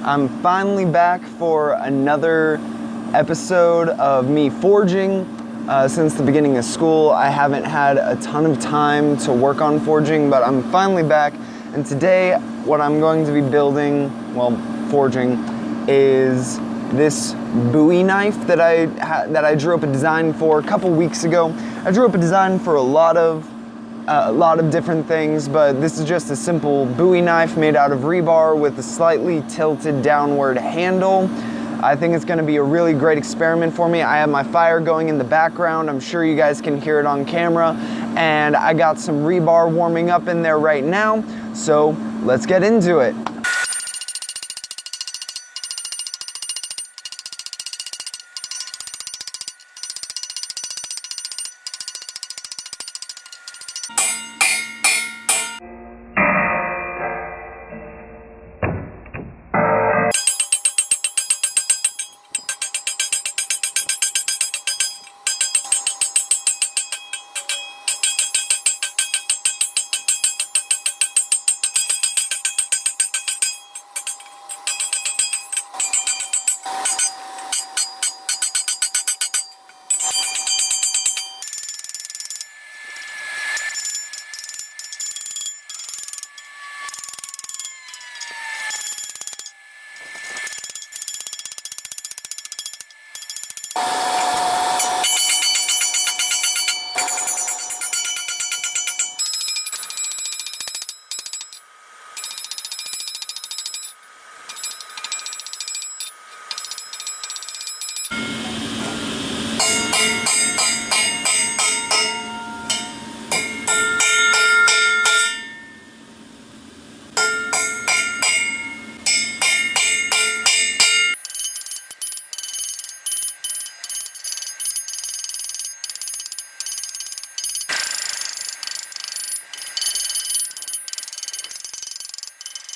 I'm finally back for another episode of me forging. Since the beginning of school, I haven't had a ton of time to work on forging, but I'm finally back. And today, what I'm going to be building, well, forging, is this Bowie knife that I drew up a design for a couple weeks ago. I drew up a design for a lot of different things, but this is just a simple Bowie knife made out of rebar with a slightly tilted downward handle. I think it's going to be a really great experiment for me. I have my fire going in the background. I'm sure you guys can hear it on camera. And I got some rebar warming up in there right now. So let's get into it.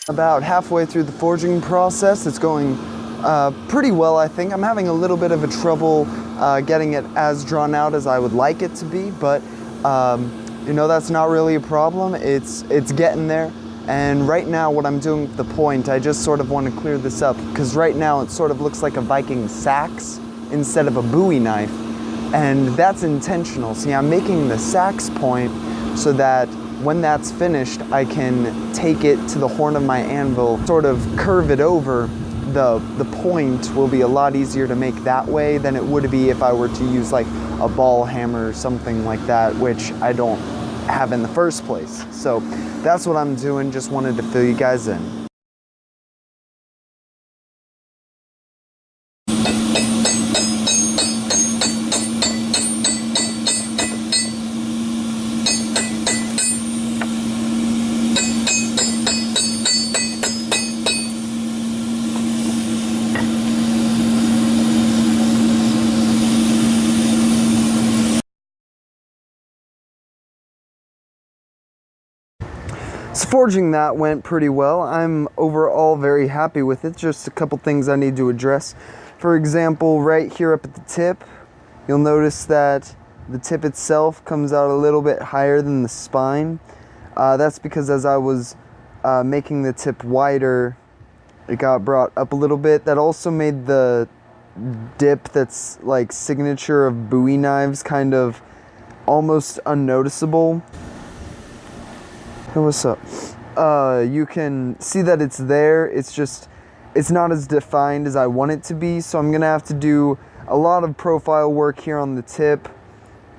About halfway through the forging process. It's going pretty well, I think. I'm having a little bit of a trouble getting it as drawn out as I would like it to be, but you know, that's not really a problem. It's getting there. And right now what I'm doing with the point, I just sort of want to clear this up, because right now it sort of looks like a Viking sax instead of a Bowie knife, and that's intentional. See, I'm making the sax point so that when that's finished, I can take it to the horn of my anvil, sort of curve it over. The point will be a lot easier to make that way than it would be if I were to use like a ball hammer or something like that, which I don't have in the first place. So that's what I'm doing. Just wanted to fill you guys in. So forging that went pretty well. I'm overall very happy with it. Just a couple things I need to address. For example, right here up at the tip, you'll notice that the tip itself comes out a little bit higher than the spine. That's because as I was making the tip wider, it got brought up a little bit. That also made the dip that's like signature of Bowie knives kind of almost unnoticeable. Hey, what's up? You can see that it's there. It's not as defined as I want it to be, so I'm gonna have to do a lot of profile work here on the tip,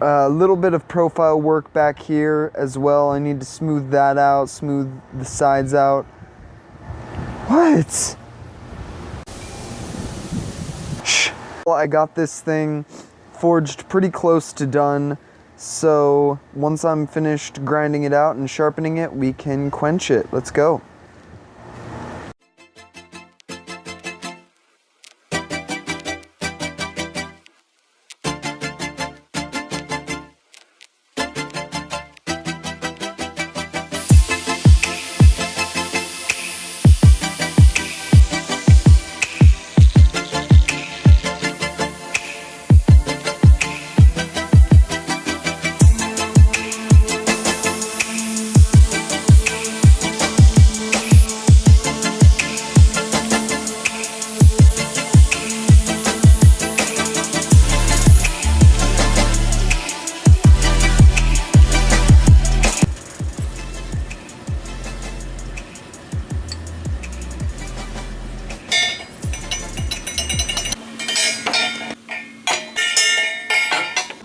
a little bit of profile work back here as well. I need to smooth that out, smooth the sides out. What? Shh. Well, I got this thing forged pretty close to done. So once I'm finished grinding it out and sharpening it, we can quench it. Let's go.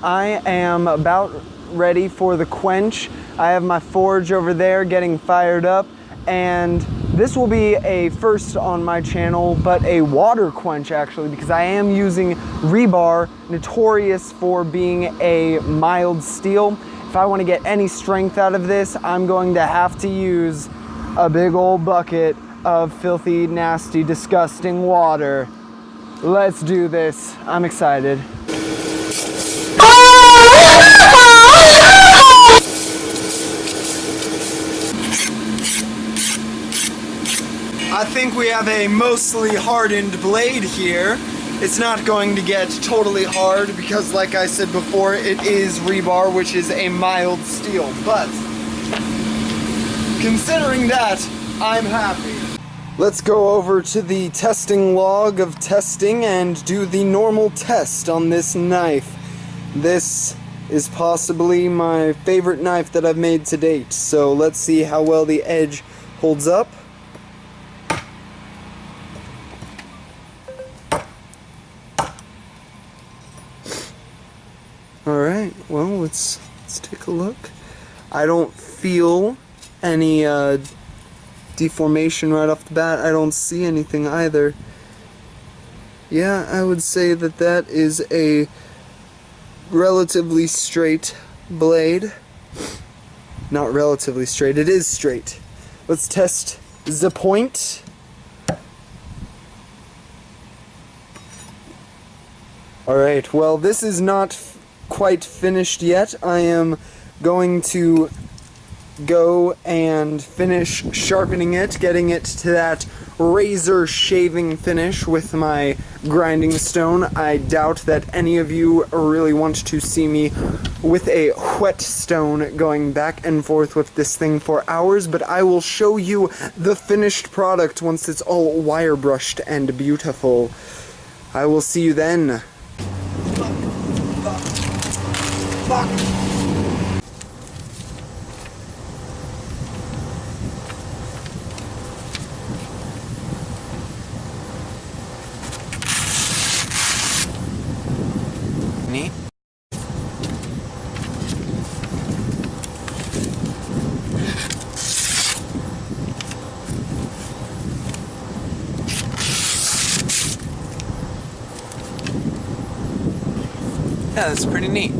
I am about ready for the quench. I have my forge over there getting fired up, and this will be a first on my channel, but a water quench actually, because I am using rebar, notorious for being a mild steel. If I want to get any strength out of this, I'm going to have to use a big old bucket of filthy, nasty, disgusting water. Let's do this. I'm excited. I think we have a mostly hardened blade here. It's not going to get totally hard because, like I said before, it is rebar, which is a mild steel. But considering that, I'm happy. Let's go over to the testing log of testing and do the normal test on this knife. This is possibly my favorite knife that I've made to date, so let's see how well the edge holds up. Alright, well, let's take a look. I don't feel any deformation right off the bat. I don't see anything either. Yeah, I would say that that is a relatively straight blade. Not relatively straight, it is straight. Let's test the point. Alright, well, this is not quite finished yet. I am going to go and finish sharpening it, getting it to that razor shaving finish with my grinding stone. I doubt that any of you really want to see me with a whetstone going back and forth with this thing for hours, but I will show you the finished product once it's all wire brushed and beautiful. I will see you then. Fuck. Neat. Yeah, that's pretty neat.